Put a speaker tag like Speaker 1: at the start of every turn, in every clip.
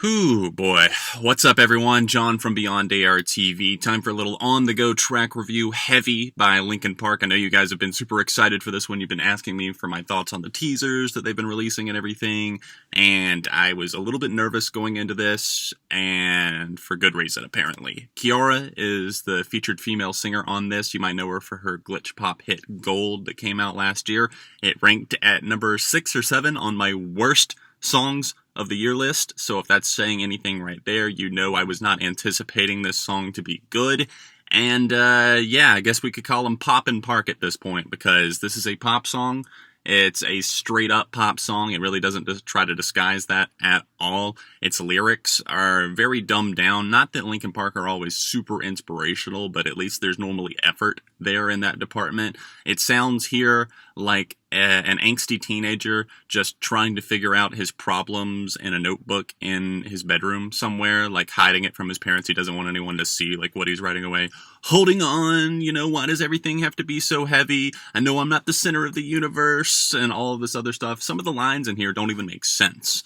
Speaker 1: Whew, boy. What's up, everyone? John from Beyond ARTV. Time for a little on-the-go track review, Heavy by Linkin Park. I know you guys have been super excited for this one. You've been asking me for my thoughts on the teasers that they've been releasing and everything, and I was a little bit nervous going into this, and for good reason, apparently. Kiiara is the featured female singer on this. You might know her for her glitch pop hit Gold that came out last year. It ranked at number 6 or 7 on my worst songs of the year list, so if that's saying anything right there, you know I was not anticipating this song to be good. And yeah, I guess we could call them Poppin' Park at this point, because this is a pop song. It's a straight up pop song. It really doesn't try to disguise that at all. Its lyrics are very dumbed down. Not that Linkin Park are always super inspirational, but at least there's normally effort there in that department. It sounds here like an angsty teenager just trying to figure out his problems in a notebook in his bedroom somewhere, like hiding it from his parents. He doesn't want anyone to see like what he's writing away. Holding on, why does everything have to be so heavy? I know I'm not the center of the universe and all of this other stuff. Some of the lines in here don't even make sense.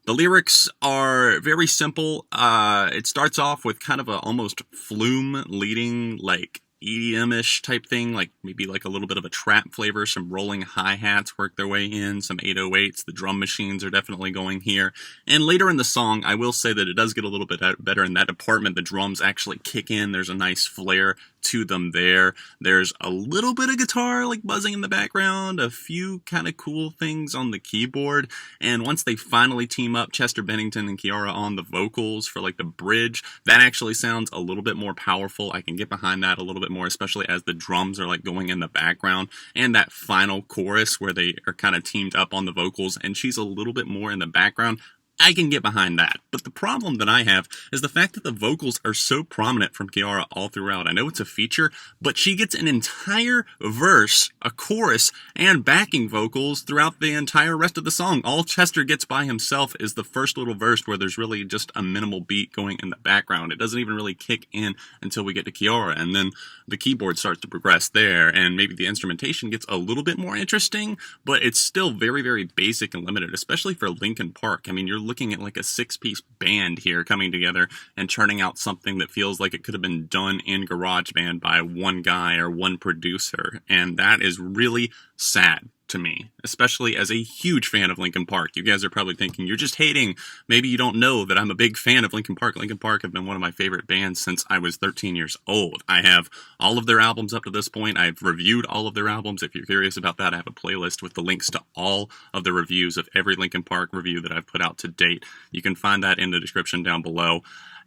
Speaker 1: The lyrics are very simple. It starts off with kind of a almost flume leading, like EDM-ish type thing, like maybe like a little bit of a trap flavor. Some rolling hi-hats work their way in, some 808s. The drum machines are definitely going here. And later in the song, I will say that it does get a little bit better in that department. The drums actually kick in. There's a nice flair to them there. There's a little bit of guitar like buzzing in the background, a few kind of cool things on the keyboard, and once they finally team up, Chester Bennington and Kiiara on the vocals for like the bridge, that actually sounds a little bit more powerful. I can get behind that a little bit more, especially as the drums are like going in the background, and that final chorus where they are kind of teamed up on the vocals and she's a little bit more in the background. I can get behind that. But the problem that I have is the fact that the vocals are so prominent from Kiiara all throughout. I know it's a feature, but she gets an entire verse, a chorus, and backing vocals throughout the entire rest of the song. All Chester gets by himself is the first little verse where there's really just a minimal beat going in the background. It doesn't even really kick in until we get to Kiiara, and then the keyboard starts to progress there, and maybe the instrumentation gets a little bit more interesting, but it's still very, very basic and limited, especially for Linkin Park. I mean, you're looking at like a 6-piece band here coming together and churning out something that feels like it could have been done in GarageBand by one guy or one producer, and that is really sad to me, especially as a huge fan of Linkin Park. You guys are probably thinking, you're just hating. Maybe you don't know that I'm a big fan of Linkin Park. Linkin Park have been one of my favorite bands since I was 13 years old. I have all of their albums up to this point. I've reviewed all of their albums. If you're curious about that, I have a playlist with the links to all of the reviews of every Linkin Park review that I've put out to date. You can find that in the description down below.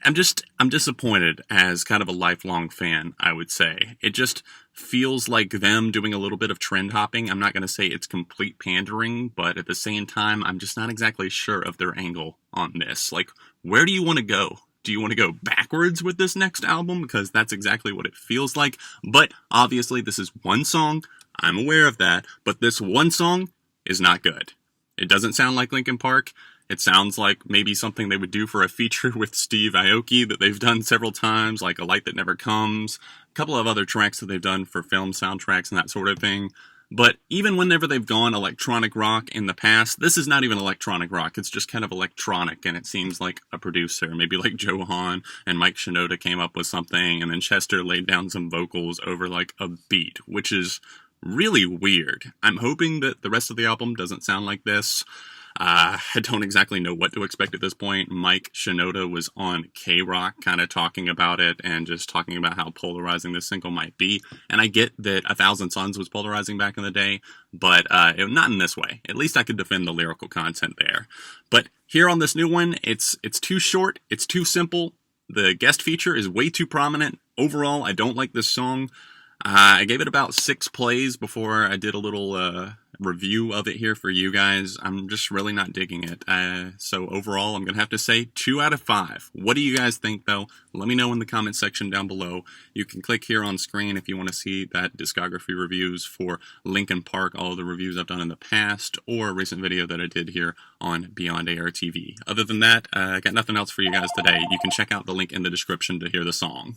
Speaker 1: I'm disappointed as kind of a lifelong fan, I would say. It just feels like them doing a little bit of trend hopping. I'm not going to say it's complete pandering, but at the same time, I'm just not exactly sure of their angle on this. Like, where do you want to go? Do you want to go backwards with this next album? Because that's exactly what it feels like. But obviously, this is one song. I'm aware of that. But this one song is not good. It doesn't sound like Linkin Park. It sounds like maybe something they would do for a feature with Steve Aoki that they've done several times, like A Light That Never Comes, a couple of other tracks that they've done for film soundtracks and that sort of thing. But even whenever they've gone electronic rock in the past, this is not even electronic rock. It's just kind of electronic, and it seems like a producer, maybe like Joe Hahn and Mike Shinoda came up with something, and then Chester laid down some vocals over like a beat, which is really weird. I'm hoping that the rest of the album doesn't sound like this. I don't exactly know what to expect at this point. Mike Shinoda was on K-Rock kind of talking about it and just talking about how polarizing this single might be. And I get that A Thousand Suns was polarizing back in the day, but not in this way. At least I could defend the lyrical content there. But here on this new one, it's too short, it's too simple. The guest feature is way too prominent. Overall, I don't like this song. I gave it about 6 plays before I did a little review of it here for you guys. I'm just really not digging it. So overall, I'm going to have to say 2 out of 5. What do you guys think, though? Let me know in the comment section down below. You can click here on screen if you want to see that discography reviews for Linkin Park, all of the reviews I've done in the past, or a recent video that I did here on Beyond ARTV. Other than that, I got nothing else for you guys today. You can check out the link in the description to hear the song.